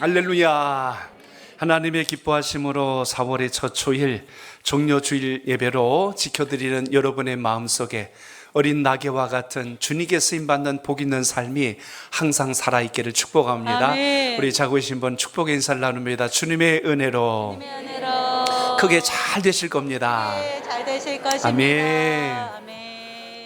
할렐루야. 하나님의 기뻐하심으로 4월의 첫 주일 종료주일 예배로 지켜드리는 여러분의 마음속에 어린 나귀와 같은 주님께 쓰임받는 복 있는 삶이 항상 살아있기를 축복합니다. 아멘. 우리 자고이신 분 축복의 인사를 나눕니다. 주님의 은혜로 크게 잘 되실 겁니다. 네, 잘 되실 것입니다. 아멘. 아멘.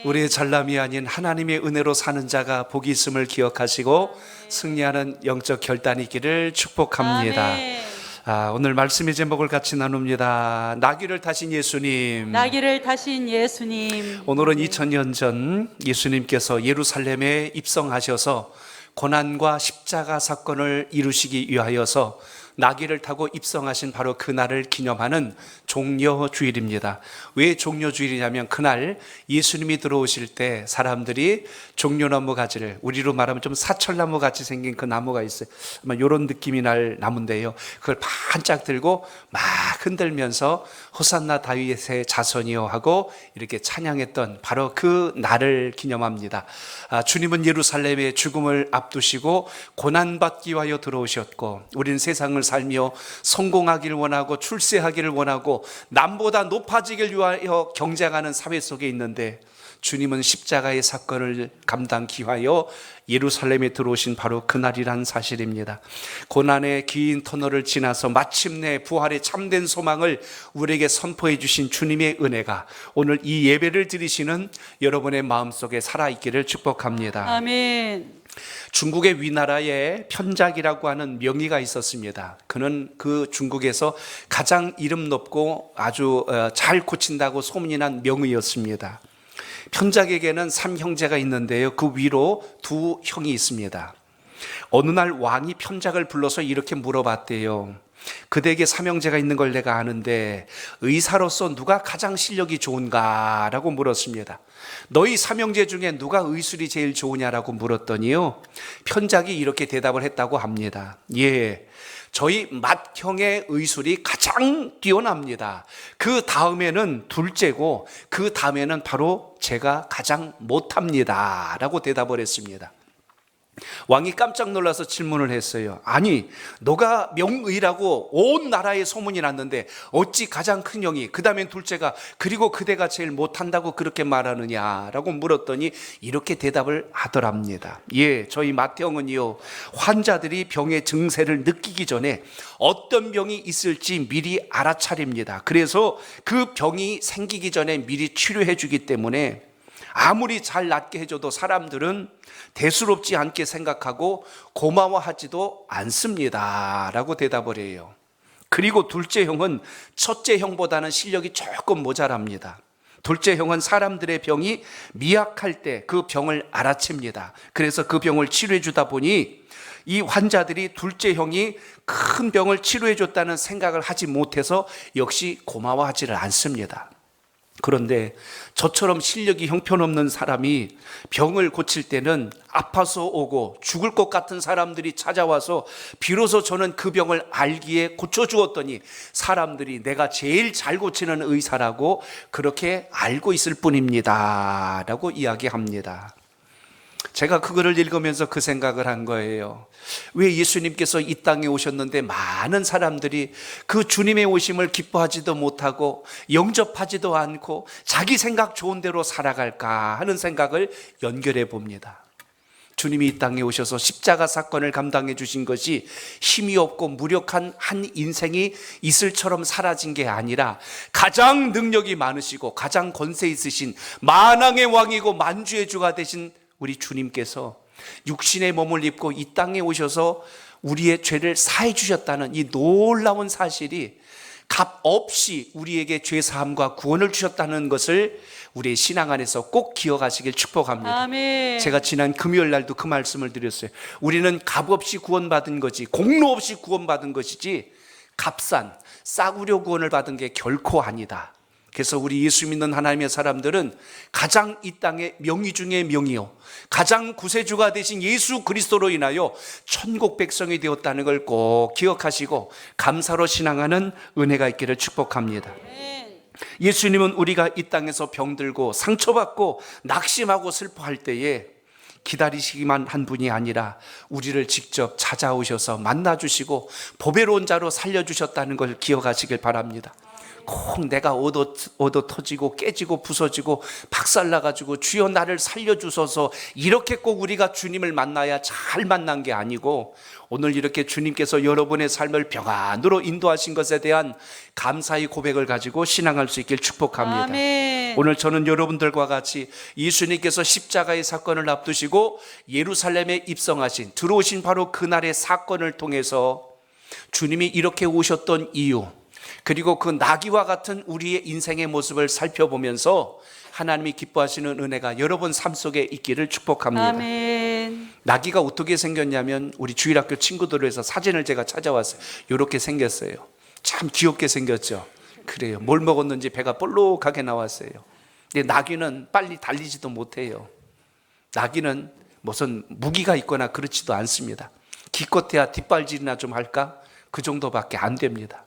우리의 잘남이 아닌 하나님의 은혜로 사는 자가 복이 있음을 기억하시고 승리하는 영적 결단이 있기를 축복합니다. 아멘. 오늘 말씀의 제목을 같이 나눕니다. 나귀를 타신 예수님. 나귀를 타신 예수님. 오늘은 2000년 전 예수님께서 예루살렘에 입성하셔서 고난과 십자가 사건을 이루시기 위하여서 나귀를 타고 입성하신 바로 그날을 기념하는 종려주일입니다. 왜 종려주일이냐면 그날 예수님이 들어오실 때 사람들이 종려나무 가지를, 우리로 말하면 좀 사철나무 같이 생긴 그 나무가 있어요. 아마 이런 느낌이 날 나무인데요, 그걸 반짝 들고 막 흔들면서 호산나 다윗의 자손이요 하고 이렇게 찬양했던 바로 그 날을 기념합니다. 주님은 예루살렘의 죽음을 앞두시고 고난받기 위하여 들어오셨고, 우리는 세상을 살며 성공하기를 원하고 출세하기를 원하고 남보다 높아지길 위하여 경쟁하는 사회 속에 있는데, 주님은 십자가의 사건을 감당하기 위하여 예루살렘에 들어오신 바로 그날이란 사실입니다. 고난의 긴 터널을 지나서 마침내 부활의 참된 소망을 우리에게 선포해 주신 주님의 은혜가 오늘 이 예배를 드리시는 여러분의 마음속에 살아있기를 축복합니다. 아멘. 중국의 위나라에 편작이라고 하는 명의가 있었습니다. 그는 그 중국에서 가장 이름 높고 아주 잘 고친다고 소문이 난 명의였습니다. 편작에게는 3형제가 있는데요, 그 위로 2형이 있습니다. 어느 날 왕이 편작을 불러서 이렇게 물어봤대요. 그대에게 3형제가 있는 걸 내가 아는데 의사로서 누가 가장 실력이 좋은가? 라고 물었습니다. 너희 3형제 중에 누가 의술이 제일 좋으냐라고 물었더니요, 편작이 이렇게 대답을 했다고 합니다. 예, 저희 맏형의 의술이 가장 뛰어납니다. 그 다음에는 둘째고 그 다음에는 바로 제가 가장 못합니다 라고 대답을 했습니다. 왕이 깜짝 놀라서 질문을 했어요. 아니, 너가 명의라고 온 나라에 소문이 났는데 어찌 가장 큰 형이, 그 다음엔 둘째가, 그리고 그대가 제일 못한다고 그렇게 말하느냐라고 물었더니 이렇게 대답을 하더랍니다. 예, 저희 맏형은요, 환자들이 병의 증세를 느끼기 전에 어떤 병이 있을지 미리 알아차립니다. 그래서 그 병이 생기기 전에 미리 치료해 주기 때문에 아무리 잘 낫게 해줘도 사람들은 대수롭지 않게 생각하고 고마워하지도 않습니다 라고 대답을 해요. 그리고 둘째 형은 첫째 형보다는 실력이 조금 모자랍니다. 둘째 형은 사람들의 병이 미약할 때 그 병을 알아챕니다. 그래서 그 병을 치료해 주다 보니 이 환자들이 둘째 형이 큰 병을 치료해 줬다는 생각을 하지 못해서 역시 고마워하지를 않습니다. 그런데 저처럼 실력이 형편없는 사람이 병을 고칠 때는 아파서 오고 죽을 것 같은 사람들이 찾아와서 비로소 저는 그 병을 알기에 고쳐주었더니 사람들이 내가 제일 잘 고치는 의사라고 그렇게 알고 있을 뿐입니다 라고 이야기합니다. 제가 그거를 읽으면서 그 생각을 한 거예요. 왜 예수님께서 이 땅에 오셨는데 많은 사람들이 그 주님의 오심을 기뻐하지도 못하고 영접하지도 않고 자기 생각 좋은 대로 살아갈까 하는 생각을 연결해 봅니다. 주님이 이 땅에 오셔서 십자가 사건을 감당해 주신 것이 힘이 없고 무력한 한 인생이 이슬처럼 사라진 게 아니라 가장 능력이 많으시고 가장 권세 있으신 만왕의 왕이고 만주의 주가 되신 우리 주님께서 육신의 몸을 입고 이 땅에 오셔서 우리의 죄를 사해 주셨다는 이 놀라운 사실이 값 없이 우리에게 죄 사함과 구원을 주셨다는 것을 우리의 신앙 안에서 꼭 기억하시길 축복합니다. 아멘. 제가 지난 금요일 날도 그 말씀을 드렸어요. 우리는 값 없이 구원받은 거지, 공로 없이 구원받은 것이지 값싼 싸구려 구원을 받은 게 결코 아니다. 그래서 우리 예수 믿는 하나님의 사람들은 가장 이 땅의 명의 중에 명의요, 가장 구세주가 되신 예수 그리스도로 인하여 천국 백성이 되었다는 걸 꼭 기억하시고 감사로 신앙하는 은혜가 있기를 축복합니다. 예수님은 우리가 이 땅에서 병들고 상처받고 낙심하고 슬퍼할 때에 기다리시기만 한 분이 아니라 우리를 직접 찾아오셔서 만나주시고 보배로운 자로 살려주셨다는 걸 기억하시길 바랍니다. 꼭 내가 얻어 터지고 깨지고 부서지고 박살나가지고 주여 나를 살려주소서 이렇게 꼭 우리가 주님을 만나야 잘 만난 게 아니고, 오늘 이렇게 주님께서 여러분의 삶을 평안으로 인도하신 것에 대한 감사의 고백을 가지고 신앙할 수 있길 축복합니다. 아멘. 오늘 저는 여러분들과 같이 예수님께서 십자가의 사건을 앞두시고 예루살렘에 입성하신, 들어오신 바로 그날의 사건을 통해서 주님이 이렇게 오셨던 이유, 그리고 그 나귀와 같은 우리의 인생의 모습을 살펴보면서 하나님이 기뻐하시는 은혜가 여러분 삶 속에 있기를 축복합니다. 아멘. 나귀가 어떻게 생겼냐면, 우리 주일학교 친구들을 해서 사진을 제가 찾아왔어요. 이렇게 생겼어요. 참 귀엽게 생겼죠. 그래요. 뭘 먹었는지 배가 볼록하게 나왔어요. 근데 나귀는 빨리 달리지도 못해요. 나귀는 무슨 무기가 있거나 그렇지도 않습니다. 기껏해야 뒷발질이나 좀 할까? 그 정도밖에 안 됩니다.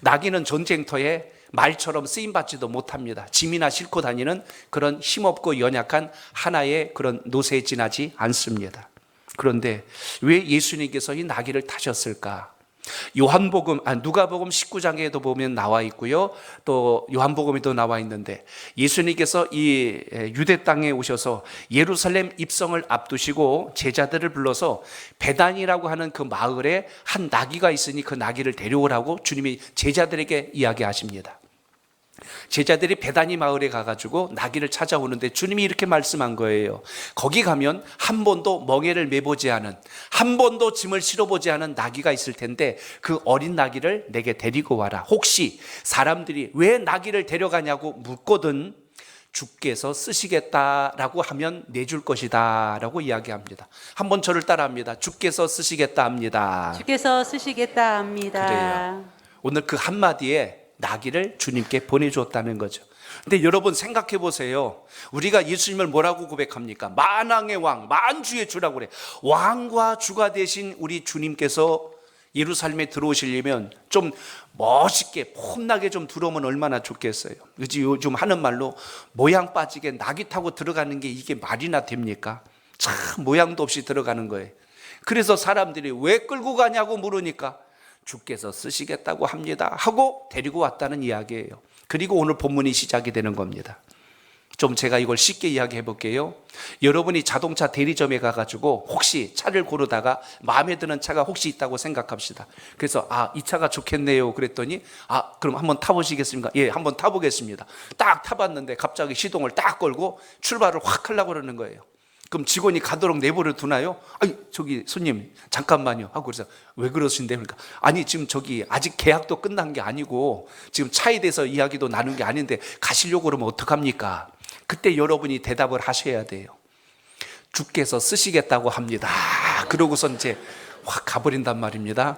나귀는 전쟁터에 말처럼 쓰임받지도 못합니다. 짐이나 싣고 다니는 그런 힘없고 연약한 하나의 그런 노새에 지나지 않습니다. 그런데 왜 예수님께서 이 나귀를 타셨을까? 누가복음 19장에도 보면 나와 있고요, 또 요한복음에도 나와 있는데, 예수님께서 이 유대 땅에 오셔서 예루살렘 입성을 앞두시고 제자들을 불러서 베단이라고 하는 그 마을에 한 나귀가 있으니 그 나귀를 데려오라고 주님이 제자들에게 이야기하십니다. 제자들이 베다니 마을에 가가지고 나귀를 찾아오는데 주님이 이렇게 말씀한 거예요. 거기 가면 한 번도 멍에를 매보지 않은, 한 번도 짐을 실어보지 않은 나귀가 있을 텐데 그 어린 나귀를 내게 데리고 와라. 혹시 사람들이 왜 나귀를 데려가냐고 묻거든 주께서 쓰시겠다라고 하면 내줄 것이다 라고 이야기합니다. 한번 저를 따라합니다. 주께서 쓰시겠다 합니다. 주께서 쓰시겠다 합니다. 그래요. 오늘 그 한마디에 나귀를 주님께 보내주었다는 거죠. 근데 여러분 생각해 보세요. 우리가 예수님을 뭐라고 고백합니까? 만왕의 왕, 만주의 주라고 그래. 왕과 주가 되신 우리 주님께서 예루살렘에 들어오시려면 좀 멋있게 폼나게 좀 들어오면 얼마나 좋겠어요. 그지? 요즘 하는 말로 모양 빠지게 나귀 타고 들어가는 게 이게 말이나 됩니까? 참 모양도 없이 들어가는 거예요. 그래서 사람들이 왜 끌고 가냐고 물으니까 주께서 쓰시겠다고 합니다 하고 데리고 왔다는 이야기예요. 그리고 오늘 본문이 시작이 되는 겁니다. 좀 제가 이걸 쉽게 이야기해 볼게요. 여러분이 자동차 대리점에 가가지고 혹시 차를 고르다가 마음에 드는 차가 혹시 있다고 생각합시다. 그래서 이 차가 좋겠네요 그랬더니 그럼 한번 타보시겠습니까? 예, 한번 타보겠습니다. 딱 타봤는데 갑자기 시동을 딱 걸고 출발을 확 하려고 그러는 거예요. 그럼 직원이 가도록 내버려 두나요? 저기 손님 잠깐만요 하고, 그래서 왜 그러신데? 그러니까 지금 저기 아직 계약도 끝난 게 아니고 지금 차에 대해서 이야기도 나눈 게 아닌데 가시려고 그러면 어떡합니까? 그때 여러분이 대답을 하셔야 돼요. 주께서 쓰시겠다고 합니다. 그러고서 이제 확 가버린단 말입니다.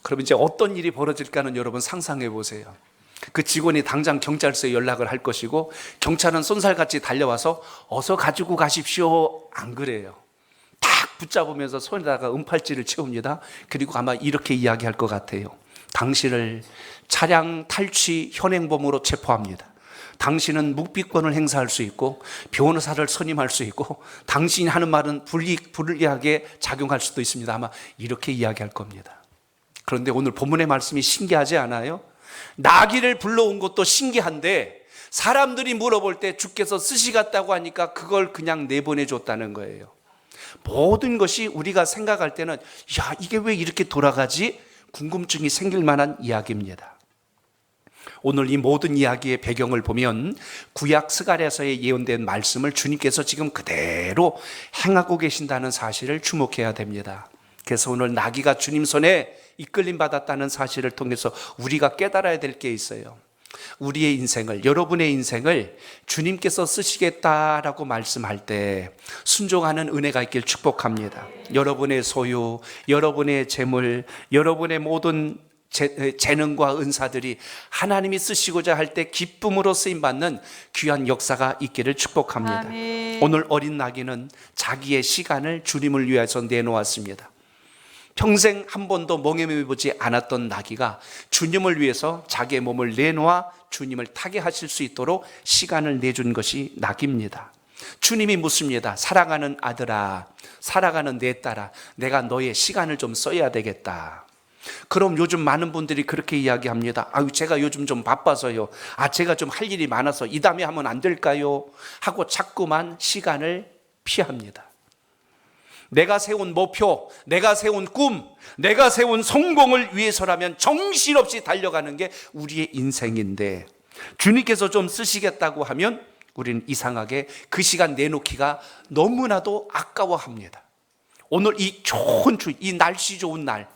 그럼 이제 어떤 일이 벌어질까는 여러분 상상해 보세요. 그 직원이 당장 경찰서에 연락을 할 것이고, 경찰은 쏜살같이 달려와서 어서 가지고 가십시오. 안 그래요. 딱 붙잡으면서 손에다가 은팔찌를 채웁니다. 그리고 아마 이렇게 이야기할 것 같아요. 당신을 차량 탈취 현행범으로 체포합니다. 당신은 묵비권을 행사할 수 있고 변호사를 선임할 수 있고 당신이 하는 말은 불리하게 작용할 수도 있습니다. 아마 이렇게 이야기할 겁니다. 그런데 오늘 본문의 말씀이 신기하지 않아요? 나귀를 불러온 것도 신기한데 사람들이 물어볼 때 주께서 쓰시겠다고 하니까 그걸 그냥 내보내줬다는 거예요. 모든 것이 우리가 생각할 때는 이게 왜 이렇게 돌아가지? 궁금증이 생길 만한 이야기입니다. 오늘 이 모든 이야기의 배경을 보면 구약 스가랴서에 예언된 말씀을 주님께서 지금 그대로 행하고 계신다는 사실을 주목해야 됩니다. 그래서 오늘 나귀가 주님 손에 이끌림 받았다는 사실을 통해서 우리가 깨달아야 될 게 있어요. 우리의 인생을, 여러분의 인생을 주님께서 쓰시겠다라고 말씀할 때 순종하는 은혜가 있길 축복합니다. 여러분의 소유, 여러분의 재물, 여러분의 모든 재능과 은사들이 하나님이 쓰시고자 할 때 기쁨으로 쓰임받는 귀한 역사가 있기를 축복합니다. 아멘. 오늘 어린 나귀는 자기의 시간을 주님을 위해서 내놓았습니다. 평생 한 번도 멍에 매보지 않았던 나귀가 주님을 위해서 자기의 몸을 내놓아 주님을 타게 하실 수 있도록 시간을 내준 것이 나귀입니다. 주님이 묻습니다. 사랑하는 아들아, 사랑하는 내 딸아, 내가 너의 시간을 좀 써야 되겠다. 그럼 요즘 많은 분들이 그렇게 이야기합니다. 아유, 제가 요즘 좀 바빠서요. 제가 좀 할 일이 많아서 이 다음에 하면 안 될까요? 하고 자꾸만 시간을 피합니다. 내가 세운 목표, 내가 세운 꿈, 내가 세운 성공을 위해서라면 정신없이 달려가는 게 우리의 인생인데, 주님께서 좀 쓰시겠다고 하면 우리는 이상하게 그 시간 내놓기가 너무나도 아까워합니다. 오늘 이 좋은 주, 이 날씨 좋은 날,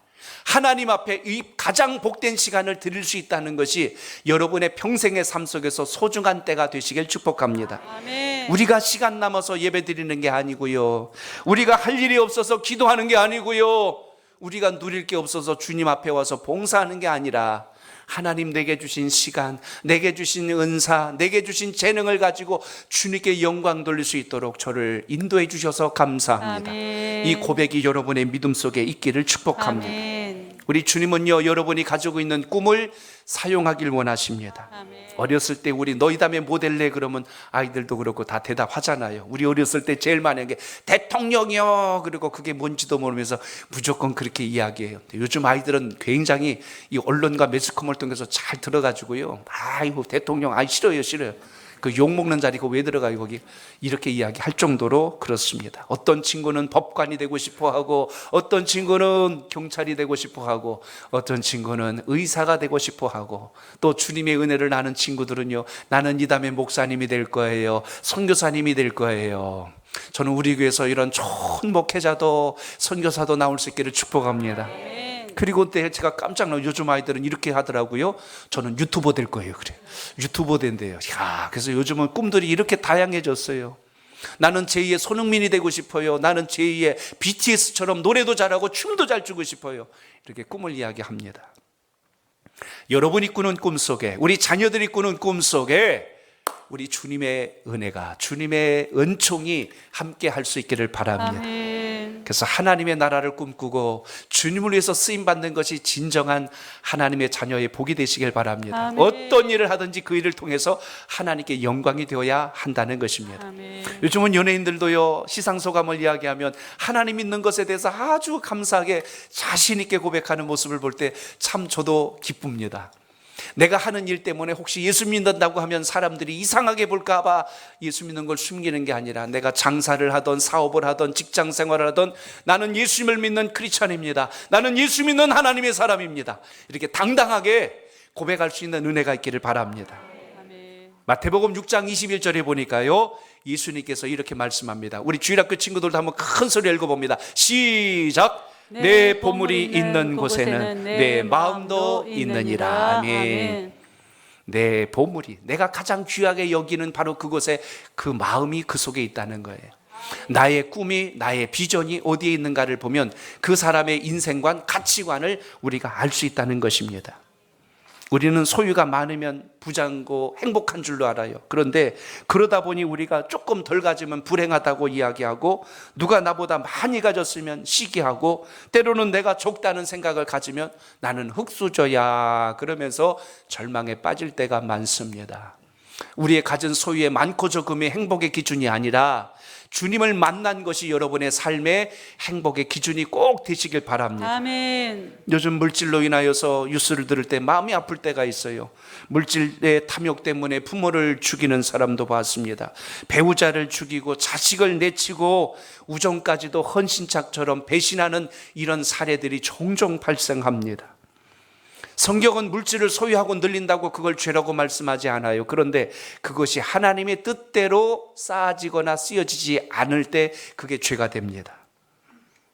하나님 앞에 이 가장 복된 시간을 드릴 수 있다는 것이 여러분의 평생의 삶 속에서 소중한 때가 되시길 축복합니다. 아멘. 우리가 시간 남아서 예배 드리는 게 아니고요, 우리가 할 일이 없어서 기도하는 게 아니고요, 우리가 누릴 게 없어서 주님 앞에 와서 봉사하는 게 아니라 하나님 내게 주신 시간, 내게 주신 은사, 내게 주신 재능을 가지고 주님께 영광 돌릴 수 있도록 저를 인도해 주셔서 감사합니다. 아멘. 이 고백이 여러분의 믿음 속에 있기를 축복합니다. 아멘. 우리 주님은요, 여러분이 가지고 있는 꿈을 사용하길 원하십니다. 아멘. 어렸을 때 우리 너희 다음에 뭐 될래? 그러면 아이들도 그렇고 다 대답하잖아요. 우리 어렸을 때 제일 많은 게 대통령이요. 그리고 그게 뭔지도 모르면서 무조건 그렇게 이야기해요. 요즘 아이들은 굉장히 이 언론과 매스컴을 통해서 잘 들어가지고요, 아이고 대통령 싫어요, 싫어요. 그 욕먹는 자리 왜 들어가요 거기, 이렇게 이야기할 정도로 그렇습니다. 어떤 친구는 법관이 되고 싶어하고, 어떤 친구는 경찰이 되고 싶어하고, 어떤 친구는 의사가 되고 싶어하고, 또 주님의 은혜를 나는 친구들은요, 나는 이 다음에 목사님이 될 거예요, 선교사님이 될 거예요. 저는 우리 교회에서 이런 좋은 목회자도 선교사도 나올 수 있기를 축복합니다. 그리고 제가 깜짝 놀라요. 요즘 아이들은 이렇게 하더라고요. 저는 유튜버 될 거예요. 그래, 유튜버 된대요. 그래서 요즘은 꿈들이 이렇게 다양해졌어요. 나는 제2의 손흥민이 되고 싶어요. 나는 제2의 BTS처럼 노래도 잘하고 춤도 잘 추고 싶어요. 이렇게 꿈을 이야기합니다. 여러분이 꾸는 꿈 속에, 우리 자녀들이 꾸는 꿈 속에 우리 주님의 은혜가, 주님의 은총이 함께 할 수 있기를 바랍니다. 아멘. 그래서 하나님의 나라를 꿈꾸고 주님을 위해서 쓰임받는 것이 진정한 하나님의 자녀의 복이 되시길 바랍니다. 아멘. 어떤 일을 하든지 그 일을 통해서 하나님께 영광이 되어야 한다는 것입니다. 아멘. 요즘은 연예인들도요, 시상소감을 이야기하면 하나님 믿는 것에 대해서 아주 감사하게 자신 있게 고백하는 모습을 볼 때 참 저도 기쁩니다. 내가 하는 일 때문에 혹시 예수 믿는다고 하면 사람들이 이상하게 볼까 봐 예수 믿는 걸 숨기는 게 아니라, 내가 장사를 하던 사업을 하던 직장 생활을 하던 나는 예수님을 믿는 크리스찬입니다, 나는 예수 믿는 하나님의 사람입니다, 이렇게 당당하게 고백할 수 있는 은혜가 있기를 바랍니다. 아멘. 마태복음 6장 21절에 보니까요, 예수님께서 이렇게 말씀합니다. 우리 주일학교 친구들도 한번 큰 소리 읽어봅니다. 시작. 내 보물이 있는 곳에는 내 마음도 있느니라. 아멘. 내 보물이, 내가 가장 귀하게 여기는 바로 그곳에 그 마음이 그 속에 있다는 거예요. 나의 꿈이, 나의 비전이 어디에 있는가를 보면 그 사람의 인생관, 가치관을 우리가 알 수 있다는 것입니다. 우리는 소유가 많으면 부자고 행복한 줄로 알아요. 그런데 그러다 보니 우리가 조금 덜 가지면 불행하다고 이야기하고, 누가 나보다 많이 가졌으면 시기하고, 때로는 내가 적다는 생각을 가지면 나는 흙수저야 그러면서 절망에 빠질 때가 많습니다. 우리의 가진 소유의 많고 적음이 행복의 기준이 아니라 주님을 만난 것이 여러분의 삶의 행복의 기준이 꼭 되시길 바랍니다. 아멘. 요즘 물질로 인하여서 뉴스를 들을 때 마음이 아플 때가 있어요. 물질의 탐욕 때문에 부모를 죽이는 사람도 봤습니다. 배우자를 죽이고 자식을 내치고 우정까지도 헌신짝처럼 배신하는 이런 사례들이 종종 발생합니다. 성경은 물질을 소유하고 늘린다고 그걸 죄라고 말씀하지 않아요. 그런데 그것이 하나님의 뜻대로 쌓아지거나 쓰여지지 않을 때 그게 죄가 됩니다.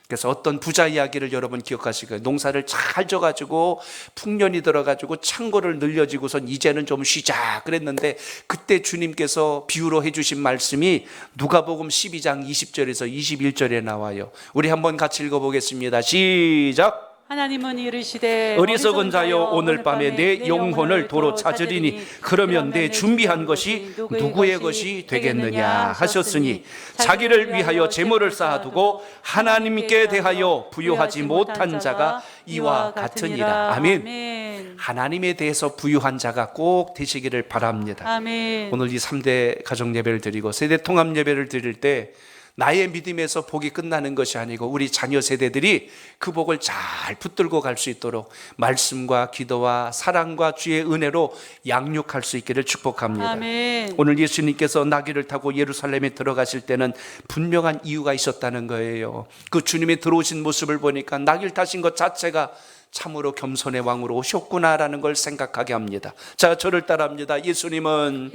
그래서 어떤 부자 이야기를 여러분 기억하시고요. 농사를 잘 져가지고 풍년이 들어가지고 창고를 늘려지고선 이제는 좀 쉬자 그랬는데, 그때 주님께서 비유로 해주신 말씀이 누가복음 12장 20절에서 21절에 나와요. 우리 한번 같이 읽어보겠습니다. 시작. 하나님은 이르시되 어리석은 자여 오늘 밤에 내 영혼을 도로 찾으리니 그러면 내 준비한 것이 누구의 것이 되겠느냐 하셨으니 자기를 위하여 재물을 쌓아두고 하나님께 대하여 부유하지 못한 자가 이와 같으니라. 아멘. 하나님에 대해서 부유한 자가 꼭 되시기를 바랍니다. 아멘. 오늘 이 3대 가정 예배를 드리고 세대 통합 예배를 드릴 때 나의 믿음에서 복이 끝나는 것이 아니고 우리 자녀 세대들이 그 복을 잘 붙들고 갈 수 있도록 말씀과 기도와 사랑과 주의 은혜로 양육할 수 있기를 축복합니다. 아멘. 오늘 예수님께서 나귀를 타고 예루살렘에 들어가실 때는 분명한 이유가 있었다는 거예요. 그 주님이 들어오신 모습을 보니까 나귀를 타신 것 자체가 참으로 겸손의 왕으로 오셨구나라는 걸 생각하게 합니다. 자, 저를 따라합니다. 예수님은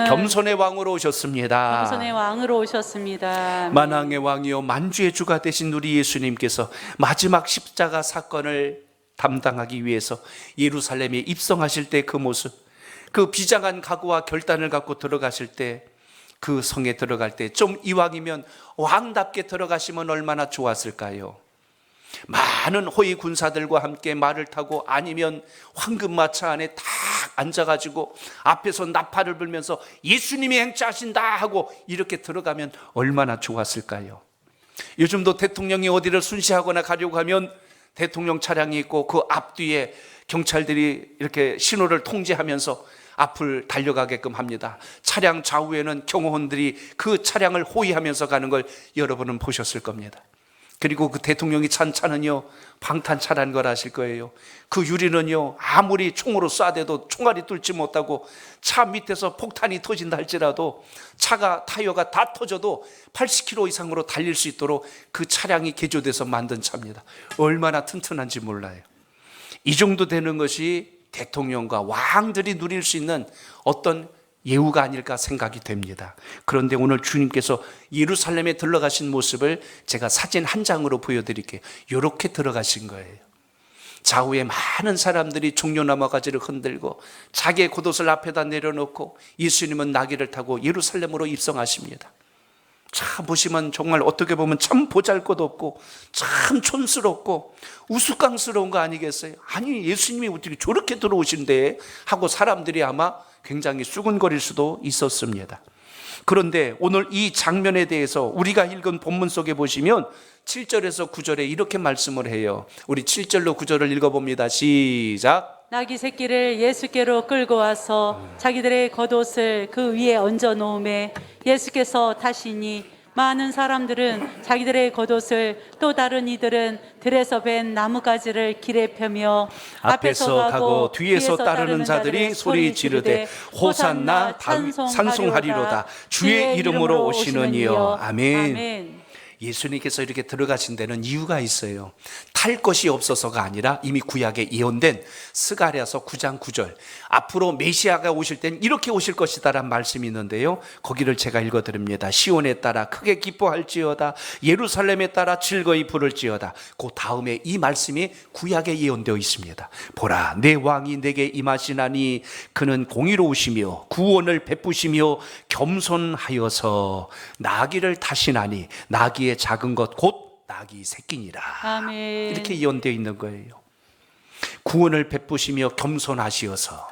겸손의 왕으로 오셨습니다. 겸손의 왕으로 오셨습니다. 만왕의 왕이요 만주의 주가 되신 우리 예수님께서 마지막 십자가 사건을 담당하기 위해서 예루살렘에 입성하실 때 그 모습, 그 비장한 각오와 결단을 갖고 들어가실 때, 그 성에 들어갈 때 좀 이왕이면 왕답게 들어가시면 얼마나 좋았을까요? 많은 호위 군사들과 함께 말을 타고 아니면 황금마차 안에 딱 앉아가지고 앞에서 나팔을 불면서 예수님이 행차하신다 하고 이렇게 들어가면 얼마나 좋았을까요? 요즘도 대통령이 어디를 순시하거나 가려고 하면 대통령 차량이 있고 그 앞뒤에 경찰들이 이렇게 신호를 통제하면서 앞을 달려가게끔 합니다. 차량 좌우에는 경호원들이 그 차량을 호위하면서 가는 걸 여러분은 보셨을 겁니다. 그리고 그 대통령이 찬 차는요 방탄차라는 걸 아실 거예요. 그 유리는요 아무리 총으로 쏴대도 총알이 뚫지 못하고 차 밑에서 폭탄이 터진다 할지라도 차가 타이어가 다 터져도 80km 이상으로 달릴 수 있도록 그 차량이 개조돼서 만든 차입니다. 얼마나 튼튼한지 몰라요. 이 정도 되는 것이 대통령과 왕들이 누릴 수 있는 어떤 예우가 아닐까 생각이 됩니다. 그런데 오늘 주님께서 예루살렘에 들어가신 모습을 제가 사진 한 장으로 보여드릴게요. 이렇게 들어가신 거예요. 좌우에 많은 사람들이 종려나무 가지를 흔들고 자기의 겉옷을 앞에다 내려놓고 예수님은 나귀를 타고 예루살렘으로 입성하십니다. 참 보시면 정말 어떻게 보면 참 보잘것없고 참 촌스럽고 우스꽝스러운 거 아니겠어요? 아니 예수님이 어떻게 저렇게 들어오신대 하고 사람들이 아마 굉장히 수군거릴 수도 있었습니다. 그런데 오늘 이 장면에 대해서 우리가 읽은 본문 속에 보시면 7절에서 9절에 이렇게 말씀을 해요. 우리 7절로 9절을 읽어봅니다. 시작. 나귀 새끼를 예수께로 끌고 와서 자기들의 겉옷을 그 위에 얹어 놓음에 예수께서 타시니 많은 사람들은 자기들의 겉옷을 또 다른 이들은 들에서 벤 나뭇가지를 길에 펴며 앞에서 가고 뒤에서 따르는 자들이 소리 지르되 호산나 찬송하리로다 주의 이름으로 오시는 이여. 아멘. 예수님께서 이렇게 들어가신 데는 이유가 있어요. 탈 것이 없어서가 아니라 이미 구약에 예언된 스가랴서 9장 9절 앞으로 메시아가 오실 땐 이렇게 오실 것이다 라는 말씀이 있는데요, 거기를 제가 읽어드립니다. 시온에 따라 크게 기뻐할지어다 예루살렘에 따라 즐거이 부를지어다. 그 다음에 이 말씀이 구약에 예언되어 있습니다. 보라 내 왕이 내게 임하시나니 그는 공의로우시며 구원을 베푸시며 겸손하여서 나귀를 타시나니 나귀의 작은 것 곧 나귀 새끼니라. 아멘. 이렇게 예언되어 있는 거예요. 구원을 베푸시며 겸손하시어서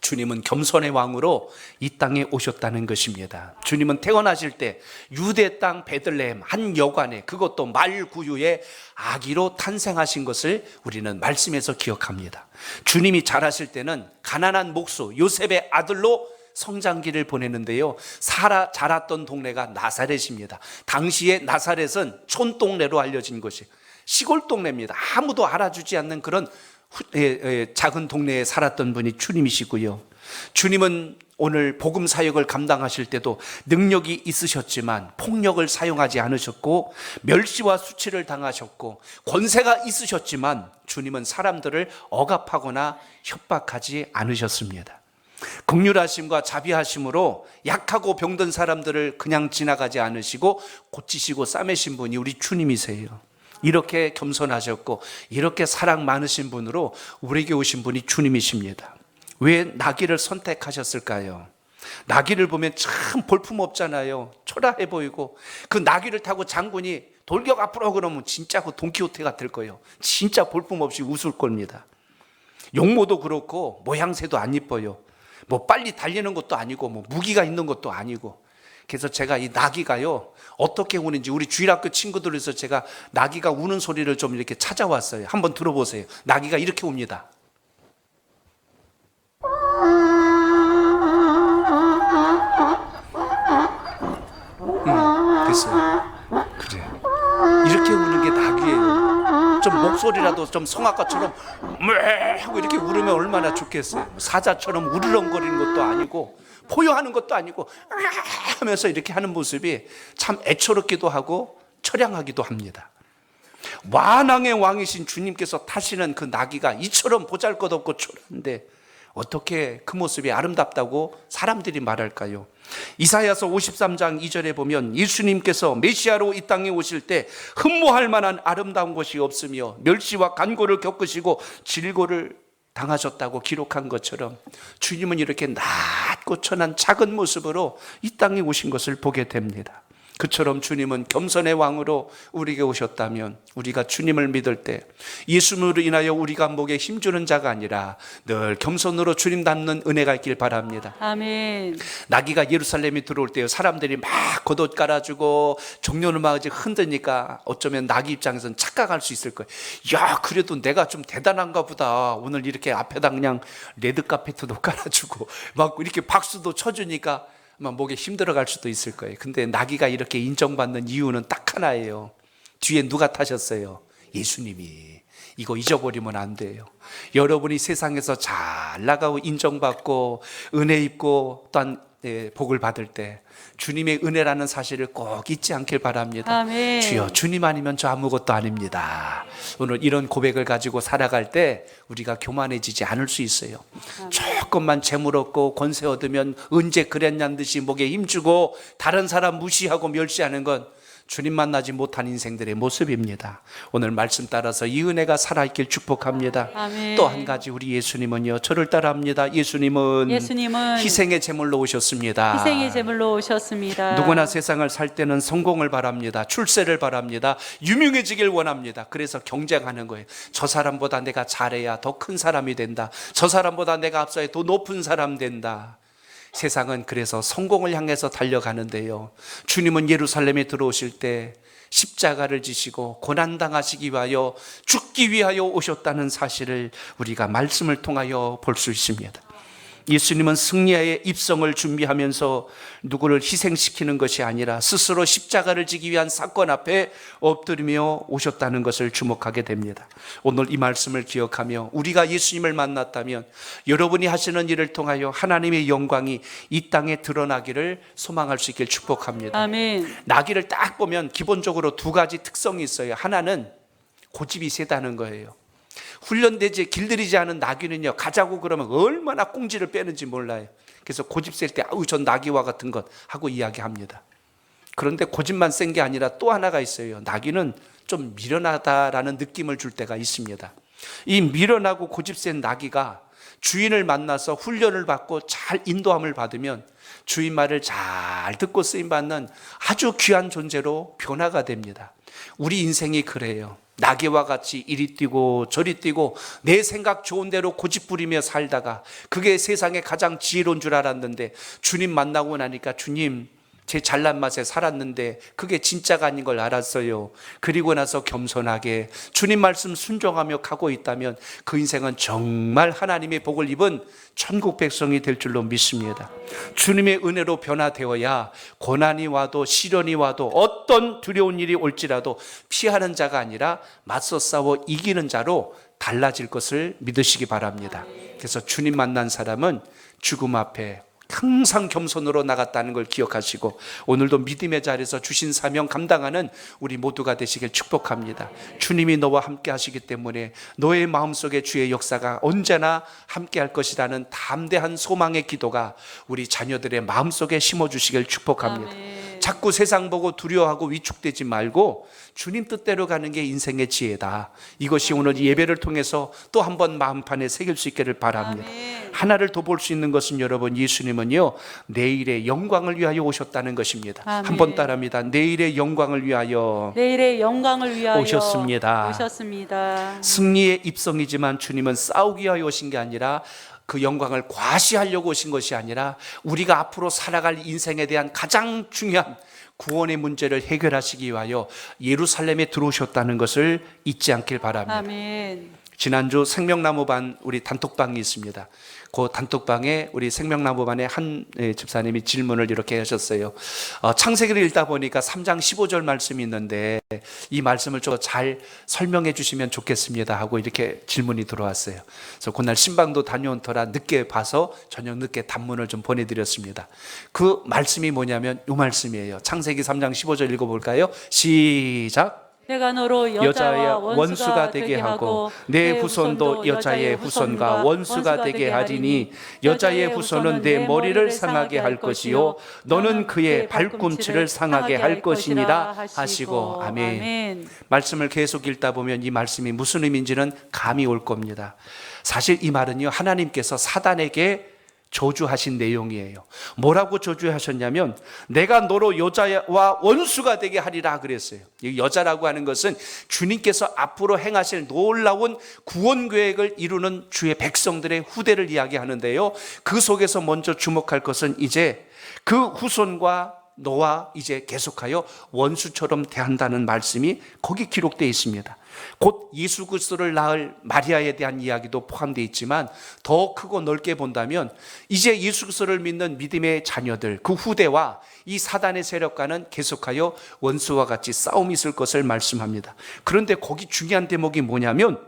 주님은 겸손의 왕으로 이 땅에 오셨다는 것입니다. 주님은 태어나실 때 유대 땅 베들레헴 한 여관에, 그것도 말구유의 아기로 탄생하신 것을 우리는 말씀에서 기억합니다. 주님이 자라실 때는 가난한 목수 요셉의 아들로 성장기를 보내는데요, 자랐던 동네가 나사렛입니다. 당시에 나사렛은 촌동네로 알려진 것이 시골 동네입니다. 아무도 알아주지 않는 그런 작은 동네에 살았던 분이 주님이시고요. 주님은 오늘 복음 사역을 감당하실 때도 능력이 있으셨지만 폭력을 사용하지 않으셨고 멸시와 수치를 당하셨고 권세가 있으셨지만 주님은 사람들을 억압하거나 협박하지 않으셨습니다. 긍휼하심과 자비하심으로 약하고 병든 사람들을 그냥 지나가지 않으시고 고치시고 싸매신 분이 우리 주님이세요. 이렇게 겸손하셨고 이렇게 사랑 많으신 분으로 우리에게 오신 분이 주님이십니다. 왜 나귀를 선택하셨을까요? 나귀를 보면 참 볼품없잖아요. 초라해 보이고 그 나귀를 타고 장군이 돌격 앞으로 그러면 진짜 그 돈키호테 같을 거예요. 진짜 볼품없이 웃을 겁니다. 용모도 그렇고 모양새도 안 이뻐요. 뭐 빨리 달리는 것도 아니고 뭐 무기가 있는 것도 아니고. 그래서 제가 이 나귀가요 어떻게 우는지 우리 주일학교 친구들에서 제가 나귀가 우는 소리를 좀 이렇게 찾아왔어요. 한번 들어보세요. 나귀가 이렇게 웁니다. 됐어요. 그래. 이렇게 우는 게 나귀예요. 좀 목소리라도 좀 성악가처럼 매 하고 이렇게 울으면 얼마나 좋겠어요. 사자처럼 우르렁거리는 것도 아니고 포효하는 것도 아니고 하면서 이렇게 하는 모습이 참 애처롭기도 하고 처량하기도 합니다. 만왕의 왕이신 주님께서 타시는 그 나귀가 이처럼 보잘것없고 초라한데 어떻게 그 모습이 아름답다고 사람들이 말할까요? 이사야서 53장 2절에 보면 예수님께서 메시아로 이 땅에 오실 때 흠모할 만한 아름다운 것이 없으며 멸시와 간고를 겪으시고 질고를 당하셨다고 기록한 것처럼 주님은 이렇게 낮고 천한 작은 모습으로 이 땅에 오신 것을 보게 됩니다. 그처럼 주님은 겸손의 왕으로 우리에게 오셨다면 우리가 주님을 믿을 때 예수님으로 인하여 우리가 목에 힘주는 자가 아니라 늘 겸손으로 주님 닮는 은혜가 있길 바랍니다. 아멘. 나귀가 예루살렘에 들어올 때 사람들이 막 겉옷 깔아주고 종려는 막 흔드니까 어쩌면 나귀 입장에서는 착각할 수 있을 거예요. 야, 그래도 내가 좀 대단한가 보다. 오늘 이렇게 앞에다 그냥 레드카펫도 깔아주고 막 이렇게 박수도 쳐주니까 목에 힘들어갈 수도 있을 거예요. 근데 나귀가 이렇게 인정받는 이유는 딱 하나예요. 뒤에 누가 타셨어요? 예수님이. 이거 잊어버리면 안 돼요. 여러분이 세상에서 잘 나가고 인정받고 은혜 입고 또한 복을 받을 때 주님의 은혜라는 사실을 꼭 잊지 않길 바랍니다. 아멘. 주여, 주님 아니면 저 아무것도 아닙니다. 오늘 이런 고백을 가지고 살아갈 때 우리가 교만해지지 않을 수 있어요. 조금만 재물 얻고 권세 얻으면 언제 그랬냐는 듯이 목에 힘주고 다른 사람 무시하고 멸시하는 건 주님 만나지 못한 인생들의 모습입니다. 오늘 말씀 따라서 이 은혜가 살아있길 축복합니다. 아멘. 또 한 가지 우리 예수님은요 저를 따라합니다. 예수님은 희생의 제물로 오셨습니다. 희생의 제물로 오셨습니다. 누구나 세상을 살 때는 성공을 바랍니다. 출세를 바랍니다. 유명해지길 원합니다. 그래서 경쟁하는 거예요. 저 사람보다 내가 잘해야 더 큰 사람이 된다. 저 사람보다 내가 앞서야 더 높은 사람 된다. 세상은 그래서 성공을 향해서 달려가는데요. 주님은 예루살렘에 들어오실 때 십자가를 지시고 고난당하시기 위하여 죽기 위하여 오셨다는 사실을 우리가 말씀을 통하여 볼 수 있습니다. 예수님은 승리의 입성을 준비하면서 누구를 희생시키는 것이 아니라 스스로 십자가를 지기 위한 사건 앞에 엎드리며 오셨다는 것을 주목하게 됩니다. 오늘 이 말씀을 기억하며 우리가 예수님을 만났다면 여러분이 하시는 일을 통하여 하나님의 영광이 이 땅에 드러나기를 소망할 수 있길 축복합니다. 아멘. 나귀를 딱 보면 기본적으로 두 가지 특성이 있어요. 하나는 고집이 세다는 거예요. 훈련되지 길들이지 않은 나귀는요 가자고 그러면 얼마나 꽁지를 빼는지 몰라요. 그래서 고집 셀 때 아우 전 나귀와 같은 것 하고 이야기합니다. 그런데 고집만 센 게 아니라 또 하나가 있어요. 나귀는 좀 미련하다라는 느낌을 줄 때가 있습니다. 이 미련하고 고집 센 나귀가 주인을 만나서 훈련을 받고 잘 인도함을 받으면 주인 말을 잘 듣고 쓰임받는 아주 귀한 존재로 변화가 됩니다. 우리 인생이 그래요. 나귀와 같이 이리 뛰고 저리 뛰고 내 생각 좋은 대로 고집부리며 살다가 그게 세상에 가장 지혜로운 줄 알았는데 주님 만나고 나니까 주님 제 잘난 맛에 살았는데 그게 진짜가 아닌 걸 알았어요. 그리고 나서 겸손하게 주님 말씀 순종하며 가고 있다면 그 인생은 정말 하나님의 복을 입은 천국 백성이 될 줄로 믿습니다. 주님의 은혜로 변화되어야 고난이 와도 시련이 와도 어떤 두려운 일이 올지라도 피하는 자가 아니라 맞서 싸워 이기는 자로 달라질 것을 믿으시기 바랍니다. 그래서 주님 만난 사람은 죽음 앞에 항상 겸손으로 나갔다는 걸 기억하시고 오늘도 믿음의 자리에서 주신 사명 감당하는 우리 모두가 되시길 축복합니다. 주님이 너와 함께 하시기 때문에 너의 마음속에 주의 역사가 언제나 함께 할 것이라는 담대한 소망의 기도가 우리 자녀들의 마음속에 심어주시길 축복합니다. 아멘. 자꾸 세상 보고 두려워하고 위축되지 말고 주님 뜻대로 가는 게 인생의 지혜다. 이것이 오늘 예배를 통해서 또 한 번 마음판에 새길 수 있기를 바랍니다. 아멘. 하나를 더 볼 수 있는 것은 여러분, 예수님은요 내일의 영광을 위하여 오셨다는 것입니다. 아멘. 한번 따라합니다. 내일의 영광을 위하여 내일의 영광을 위하여 오셨습니다. 승리의 입성이지만 주님은 싸우기 위하여 오신 게 아니라 그 영광을 과시하려고 오신 것이 아니라 우리가 앞으로 살아갈 인생에 대한 가장 중요한 구원의 문제를 해결하시기 위하여 예루살렘에 들어오셨다는 것을 잊지 않길 바랍니다. 아멘. 지난주 생명나무반 우리 단톡방이 있습니다. 그 단톡방에 우리 생명나무반의 한 집사님이 질문을 이렇게 하셨어요. 창세기를 읽다 보니까 3장 15절 말씀이 있는데 이 말씀을 좀 잘 설명해 주시면 좋겠습니다 하고 이렇게 질문이 들어왔어요. 그래서 그날 신방도 다녀온 터라 늦게 봐서 저녁 늦게 단문을 좀 보내드렸습니다. 그 말씀이 뭐냐면 이 말씀이에요. 창세기 3장 15절 읽어볼까요? 시작. 내가 너로 여자의 원수가 되게 하고 내 후손도 여자의 후손과 원수가 되게 하리니 여자의 후손은 내 머리를 상하게 할 것이요 너는 그의 발꿈치를 상하게 할 것이니라 하시고. 아멘. 말씀을 계속 읽다 보면 이 말씀이 무슨 의미인지는 감이 올 겁니다. 사실 이 말은요 하나님께서 사단에게 저주하신 내용이에요. 뭐라고 저주하셨냐면 내가 너로 여자와 원수가 되게 하리라 그랬어요. 이 여자라고 하는 것은 주님께서 앞으로 행하실 놀라운 구원 계획을 이루는 주의 백성들의 후대를 이야기하는데요, 그 속에서 먼저 주목할 것은 이제 그 후손과 너와 이제 계속하여 원수처럼 대한다는 말씀이 거기 기록되어 있습니다. 곧 예수 그리스도를 낳을 마리아에 대한 이야기도 포함되어 있지만 더 크고 넓게 본다면 이제 예수 그리스도를 믿는 믿음의 자녀들, 그 후대와 이 사단의 세력과는 계속하여 원수와 같이 싸움이 있을 것을 말씀합니다. 그런데 거기 중요한 대목이 뭐냐면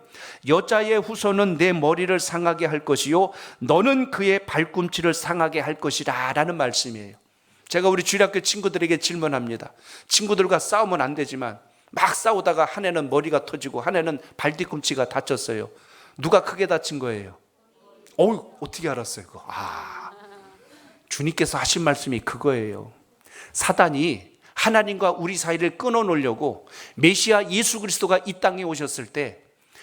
여자의 후손은 내 머리를 상하게 할 것이요 너는 그의 발꿈치를 상하게 할 것이라 라는 말씀이에요. 제가 우리 주일학교 친구들에게 질문합니다. 친구들과 싸우면 안 되지만 막 싸우다가 한 애는 머리가 터지고 한 애는 발뒤꿈치가 다쳤어요. 누가 크게 다친 거예요? 어떻게 알았어요? 그거? 주님께서 하신 말씀이 그거예요. 사단이 하나님과 우리 사이를 끊어놓으려고 메시아 예수 그리스도가 이 땅에 오셨을 때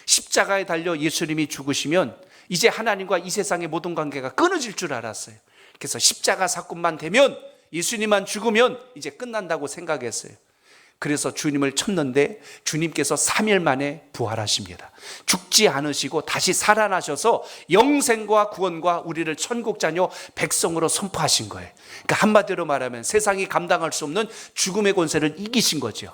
십자가에 달려 예수님이 죽으시면 이제 하나님과 이 세상의 모든 관계가 끊어질 줄 알았어요. 그래서 십자가 사건만 되면, 예수님만 죽으면 이제 끝난다고 생각했어요. 그래서 주님을 쳤는데 주님께서 3일 만에 부활하십니다. 죽지 않으시고 다시 살아나셔서 영생과 구원과 우리를 천국 자녀 백성으로 선포하신 거예요. 그러니까 한마디로 말하면 세상이 감당할 수 없는 죽음의 권세를 이기신 거죠.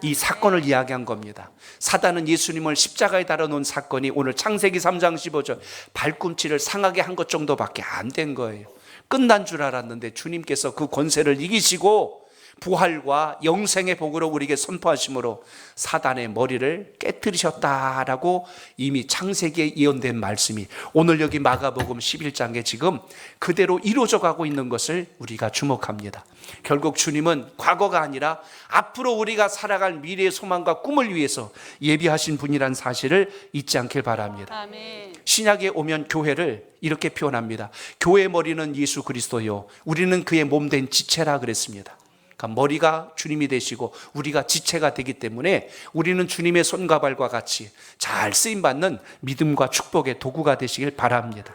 이 사건을 이야기한 겁니다. 사단은 예수님을 십자가에 달아놓은 사건이 오늘 창세기 3장 15절 발꿈치를 상하게 한 것 정도밖에 안 된 거예요. 끝난 줄 알았는데 주님께서 그 권세를 이기시고 부활과 영생의 복으로 우리에게 선포하심으로 사단의 머리를 깨뜨리셨다라고 이미 창세기에 예언된 말씀이 오늘 여기 마가복음 11장에 지금 그대로 이루어져 가고 있는 것을 우리가 주목합니다. 결국 주님은 과거가 아니라 앞으로 우리가 살아갈 미래의 소망과 꿈을 위해서 예비하신 분이란 사실을 잊지 않길 바랍니다. 아멘. 신약에 오면 교회를 이렇게 표현합니다. 교회의 머리는 예수 그리스도요 우리는 그의 몸된 지체라 그랬습니다. 그러니까 머리가 주님이 되시고 우리가 지체가 되기 때문에 우리는 주님의 손과 발과 같이 잘 쓰임받는 믿음과 축복의 도구가 되시길 바랍니다.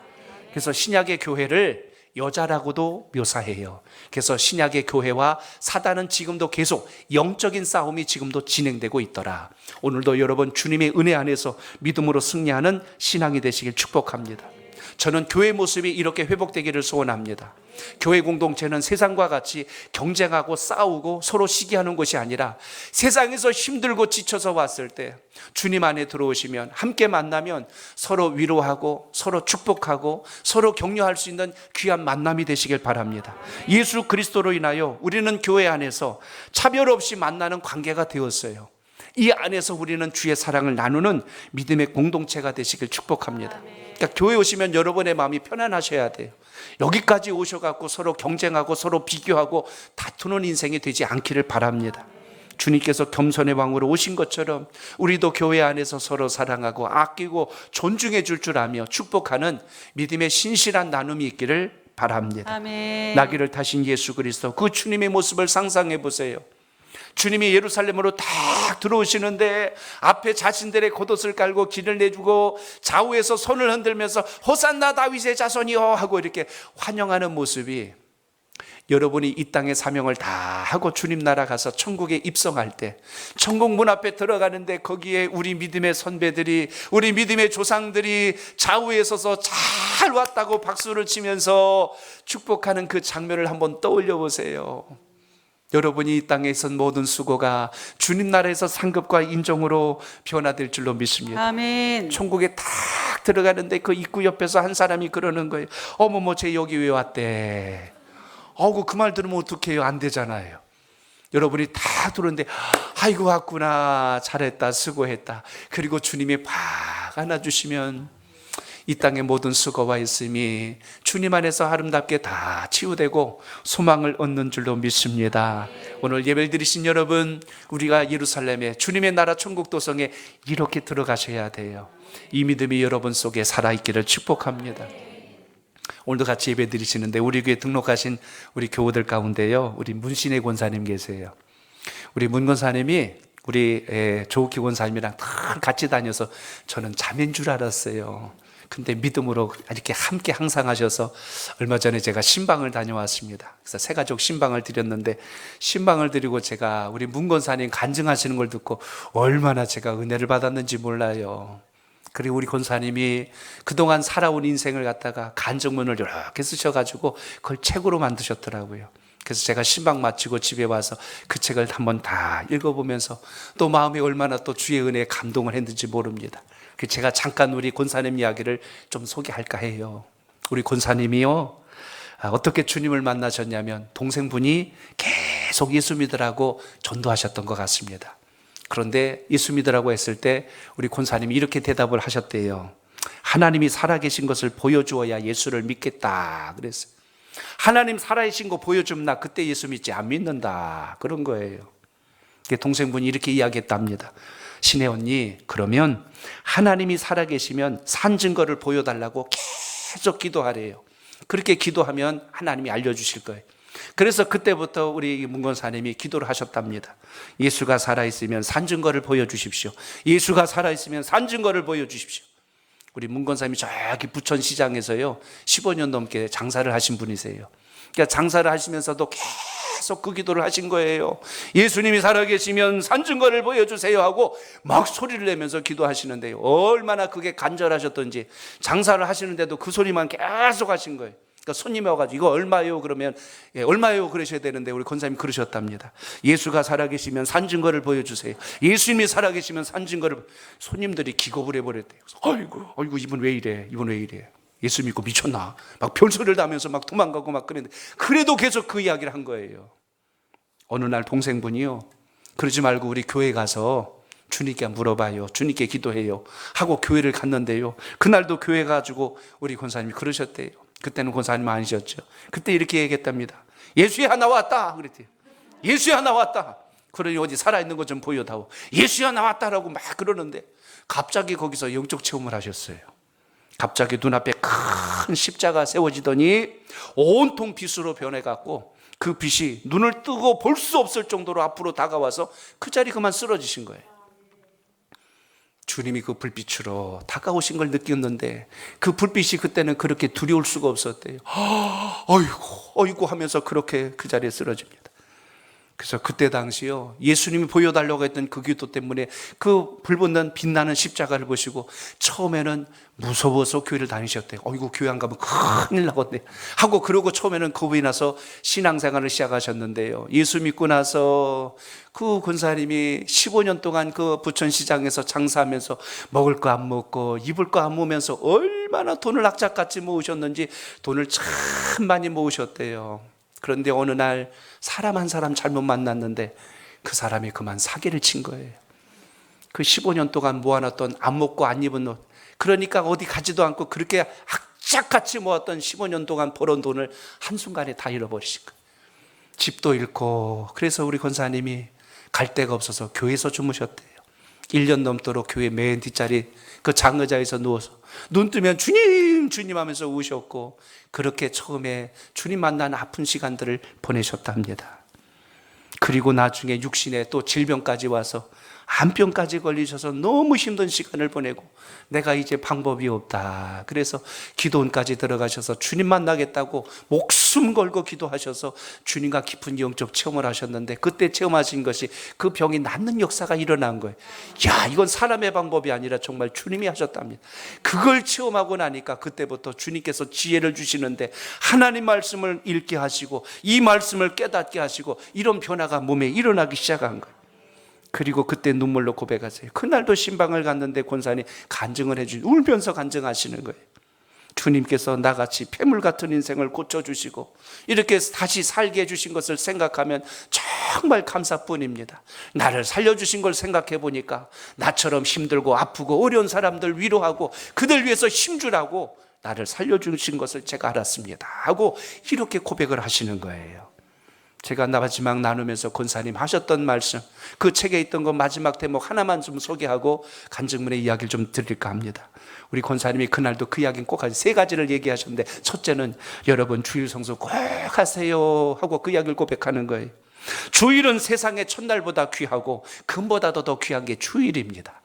그래서 신약의 교회를 여자라고도 묘사해요. 그래서 신약의 교회와 사단은 지금도 계속 영적인 싸움이 지금도 진행되고 있더라. 오늘도 여러분 주님의 은혜 안에서 믿음으로 승리하는 신앙이 되시길 축복합니다. 저는 교회 모습이 이렇게 회복되기를 소원합니다. 교회 공동체는 세상과 같이 경쟁하고 싸우고 서로 시기하는 것이 아니라 세상에서 힘들고 지쳐서 왔을 때 주님 안에 들어오시면 함께 만나면 서로 위로하고 서로 축복하고 서로 격려할 수 있는 귀한 만남이 되시길 바랍니다. 예수 그리스도로 인하여 우리는 교회 안에서 차별 없이 만나는 관계가 되었어요. 이 안에서 우리는 주의 사랑을 나누는 믿음의 공동체가 되시길 축복합니다. 그러니까 교회 오시면 여러분의 마음이 편안하셔야 돼요. 여기까지 오셔갖고 서로 경쟁하고 서로 비교하고 다투는 인생이 되지 않기를 바랍니다. 주님께서 겸손의 왕으로 오신 것처럼 우리도 교회 안에서 서로 사랑하고 아끼고 존중해 줄 줄 아며 축복하는 믿음의 신실한 나눔이 있기를 바랍니다. 아멘. 나귀를 타신 예수 그리스도, 그 주님의 모습을 상상해 보세요. 주님이 예루살렘으로 딱 들어오시는데 앞에 자신들의 겉옷을 깔고 길을 내주고 좌우에서 손을 흔들면서 호산나 다윗의 자손이여 하고 이렇게 환영하는 모습이, 여러분이 이 땅의 사명을 다 하고 주님 나라 가서 천국에 입성할 때, 천국 문 앞에 들어가는데 거기에 우리 믿음의 선배들이, 우리 믿음의 조상들이 좌우에 서서 잘 왔다고 박수를 치면서 축복하는 그 장면을 한번 떠올려 보세요. 여러분이 이 땅에 있은 모든 수고가 주님 나라에서 상급과 인정으로 변화될 줄로 믿습니다. 아멘. 천국에 딱 들어가는데 그 입구 옆에서 한 사람이 그러는 거예요. 어머머, 쟤 여기 왜 왔대? 그 말 들으면 어떡해요? 안 되잖아요. 여러분이 다 들었는데 아이고 왔구나, 잘했다, 수고했다. 그리고 주님이 팍 안아주시면 이 땅의 모든 수고와 있음이 주님 안에서 아름답게 다 치유되고 소망을 얻는 줄로 믿습니다. 오늘 예배를 드리신 여러분, 우리가 예루살렘에 주님의 나라 천국 도성에 이렇게 들어가셔야 돼요. 이 믿음이 여러분 속에 살아있기를 축복합니다. 오늘도 같이 예배 드리시는데 우리 교회 등록하신 우리 교우들 가운데요, 우리 문신혜 권사님 계세요. 우리 문 권사님이 우리 조욱희 권사님이랑 다 같이 다녀서 저는 자매인 줄 알았어요. 근데 믿음으로 이렇게 함께 항상 하셔서 얼마 전에 제가 신방을 다녀왔습니다. 그래서 새 가족 신방을 드렸는데, 신방을 드리고 제가 우리 문 권사님 간증하시는 걸 듣고 얼마나 제가 은혜를 받았는지 몰라요. 그리고 우리 권사님이 그동안 살아온 인생을 갖다가 간증문을 이렇게 쓰셔가지고 그걸 책으로 만드셨더라고요. 그래서 제가 신방 마치고 집에 와서 그 책을 한번 다 읽어보면서 또 마음이 얼마나 또 주의 은혜에 감동을 했는지 모릅니다. 제가 잠깐 우리 권사님 이야기를 좀 소개할까 해요. 우리 권사님이요, 어떻게 주님을 만나셨냐면 동생분이 계속 예수 믿으라고 전도하셨던 것 같습니다. 그런데 예수 믿으라고 했을 때 우리 권사님이 이렇게 대답을 하셨대요. 하나님이 살아계신 것을 보여주어야 예수를 믿겠다 그랬어요. 하나님 살아계신 거 보여주면 나 그때 예수 믿지 안 믿는다, 그런 거예요. 동생분이 이렇게 이야기했답니다. 신혜 언니, 그러면 하나님이 살아계시면 산 증거를 보여달라고 계속 기도하래요. 그렇게 기도하면 하나님이 알려주실 거예요. 그래서 그때부터 우리 문권사님이 기도를 하셨답니다. 예수가 살아있으면 산 증거를 보여주십시오. 예수가 살아있으면 산 증거를 보여주십시오. 우리 문권사님이 저기 부천시장에서요 15년 넘게 장사를 하신 분이세요. 그러니까 장사를 하시면서도 계속 그 기도를 하신 거예요. 예수님이 살아계시면 산 증거를 보여주세요 하고 막 소리를 내면서 기도하시는데요, 얼마나 그게 간절하셨던지 장사를 하시는데도 그 소리만 계속 하신 거예요. 그러니까 손님이 와가지고 이거 얼마요? 그러면 얼마요? 그러셔야 되는데 우리 권사님이 그러셨답니다. 예수가 살아계시면 산 증거를 보여주세요. 예수님이 살아계시면 산 증거를. 손님들이 기겁을 해버렸대요. 아이고 이분 왜 이래? 이분 왜 이래? 예수 믿고 미쳤나? 막 별소리를 다면서 막 도망가고 막 그랬는데, 그래도 계속 그 이야기를 한 거예요. 어느 날 동생분이요, 그러지 말고 우리 교회 가서 주님께 물어봐요, 주님께 기도해요 하고 교회를 갔는데요, 그날도 교회 가지고 우리 권사님이 그러셨대요. 그때는 권사님 아니셨죠. 그때 이렇게 얘기했답니다. 예수야 나왔다 그랬대요. 예수야 나왔다. 그러니 어디 살아있는 것 좀 보여다오. 예수야 나왔다라고 막 그러는데 갑자기 거기서 영적 체험을 하셨어요. 갑자기 눈앞에 큰 십자가 세워지더니 온통 빛으로 변해갖고 그 빛이 눈을 뜨고 볼 수 없을 정도로 앞으로 다가와서 그 자리 그만 쓰러지신 거예요. 주님이 그 불빛으로 다가오신 걸 느꼈는데 그 불빛이 그때는 그렇게 두려울 수가 없었대요. 어이구 하면서 그렇게 그 자리에 쓰러집니다. 그래서 그때 당시요, 예수님이 보여달라고 했던 그 기도 때문에 그 불붙는 빛나는 십자가를 보시고 처음에는 무서워서 교회를 다니셨대요. 어이구 교회 안 가면 큰일 나겠네 하고, 그러고 처음에는 겁이 나서 신앙생활을 시작하셨는데요, 예수 믿고 나서 그 권사님이 15년 동안 그 부천시장에서 장사하면서 먹을 거 안 먹고 입을 거 안 먹으면서 얼마나 돈을 악착같이 모으셨는지 돈을 참 많이 모으셨대요. 그런데 어느 날 사람 한 사람 잘못 만났는데 그 사람이 그만 사기를 친 거예요. 그 15년 동안 모아놨던 안 먹고 안 입은 옷, 그러니까 어디 가지도 않고 그렇게 악착같이 모았던 15년 동안 벌어온 돈을 한순간에 다 잃어버리신 거예요. 집도 잃고. 그래서 우리 권사님이 갈 데가 없어서 교회에서 주무셨대요. 1년 넘도록 교회 맨 뒷자리 그 장의자에서 누워서 눈 뜨면 주님 주님 하면서 우셨고, 그렇게 처음에 주님 만난 아픈 시간들을 보내셨답니다. 그리고 나중에 육신에 또 질병까지 와서 암병까지 걸리셔서 너무 힘든 시간을 보내고, 내가 이제 방법이 없다, 그래서 기도원까지 들어가셔서 주님 만나겠다고 목숨 걸고 기도하셔서 주님과 깊은 영적 체험을 하셨는데, 그때 체험하신 것이 그 병이 낫는 역사가 일어난 거예요. 야, 이건 사람의 방법이 아니라 정말 주님이 하셨답니다. 그걸 체험하고 나니까 그때부터 주님께서 지혜를 주시는데 하나님 말씀을 읽게 하시고 이 말씀을 깨닫게 하시고 이런 변화가 몸에 일어나기 시작한 거예요. 그리고 그때 눈물로 고백하세요. 그날도 신방을 갔는데 권사님 간증을 해주시고 울면서 간증하시는 거예요. 주님께서 나같이 폐물 같은 인생을 고쳐주시고 이렇게 다시 살게 해주신 것을 생각하면 정말 감사뿐입니다. 나를 살려주신 걸 생각해 보니까 나처럼 힘들고 아프고 어려운 사람들 위로하고 그들 위해서 힘주라고 나를 살려주신 것을 제가 알았습니다 하고 이렇게 고백을 하시는 거예요. 제가 마지막 나누면서 권사님 하셨던 말씀, 그 책에 있던 거 마지막 대목 하나만 좀 소개하고 간증문의 이야기를 좀 드릴까 합니다. 우리 권사님이 그날도 그 이야기는 꼭 하세요. 세 가지를 얘기하셨는데, 첫째는 여러분 주일 성수 꼭 하세요 하고 그 이야기를 고백하는 거예요. 주일은 세상의 첫날보다 귀하고 금보다도 더 귀한 게 주일입니다.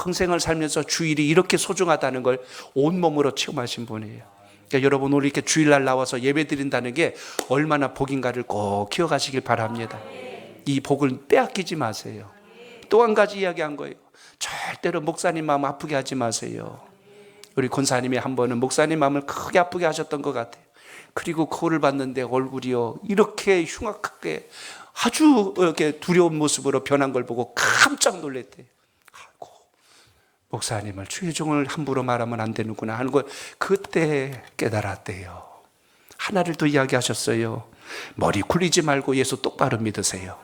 평생을 살면서 주일이 이렇게 소중하다는 걸 온몸으로 체험하신 분이에요. 그러니까 여러분 오늘 이렇게 주일날 나와서 예배 드린다는 게 얼마나 복인가를 꼭 기억하시길 바랍니다. 이 복을 빼앗기지 마세요. 또 한 가지 이야기한 거예요. 절대로 목사님 마음 아프게 하지 마세요. 우리 권사님이 한 번은 목사님 마음을 크게 아프게 하셨던 것 같아요. 그리고 거울을 봤는데 얼굴이요 이렇게 흉악하게 아주 이렇게 두려운 모습으로 변한 걸 보고 깜짝 놀랐대요. 목사님을 주의 종을 함부로 말하면 안 되는구나 하는 걸 그때 깨달았대요. 하나를 또 이야기하셨어요. 머리 굴리지 말고 예수 똑바로 믿으세요.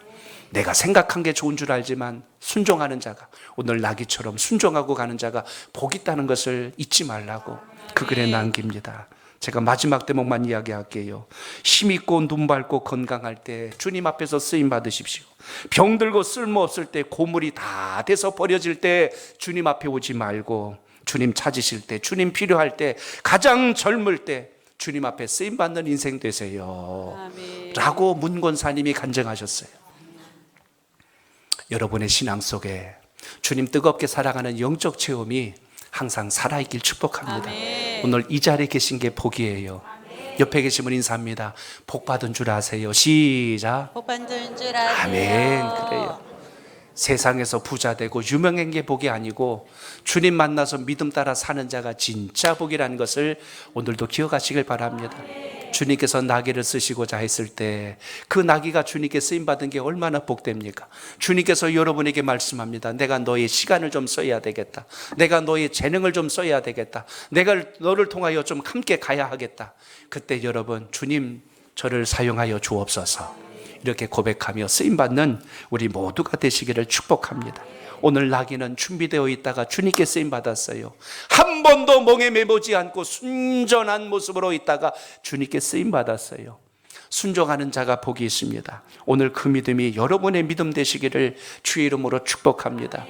내가 생각한 게 좋은 줄 알지만 순종하는 자가, 오늘 나귀처럼 순종하고 가는 자가 복 있다는 것을 잊지 말라고 그 글에 남깁니다. 제가 마지막 대목만 이야기할게요. 힘있고 눈 밝고 건강할 때 주님 앞에서 쓰임 받으십시오. 병들고 쓸모없을 때, 고물이 다 돼서 버려질 때 주님 앞에 오지 말고 주님 찾으실 때, 주님 필요할 때, 가장 젊을 때 주님 앞에 쓰임 받는 인생 되세요. 아멘. 라고 문권사님이 간증하셨어요. 여러분의 신앙 속에 주님 뜨겁게 사랑하는 영적 체험이 항상 살아있길 축복합니다. 아멘. 오늘 이 자리에 계신 게 복이에요. 아멘. 옆에 계신 분 인사합니다. 복 받은 줄 아세요? 시작. 복 받은 줄 아세요. 아멘. 그래요. 세상에서 부자 되고 유명한 게 복이 아니고 주님 만나서 믿음 따라 사는 자가 진짜 복이라는 것을 오늘도 기억하시길 바랍니다. 주님께서 나귀를 쓰시고자 했을 때 그 나귀가 주님께 쓰임받은 게 얼마나 복됩니까? 주님께서 여러분에게 말씀합니다. 내가 너의 시간을 좀 써야 되겠다. 내가 너의 재능을 좀 써야 되겠다. 내가 너를 통하여 좀 함께 가야 하겠다. 그때 여러분, 주님 저를 사용하여 주옵소서, 이렇게 고백하며 쓰임받는 우리 모두가 되시기를 축복합니다. 오늘 나귀는 준비되어 있다가 주님께 쓰임받았어요. 한 번도 멍에 매보지 않고 순전한 모습으로 있다가 주님께 쓰임받았어요. 순종하는 자가 복이 있습니다. 오늘 그 믿음이 여러분의 믿음 되시기를 주의 이름으로 축복합니다.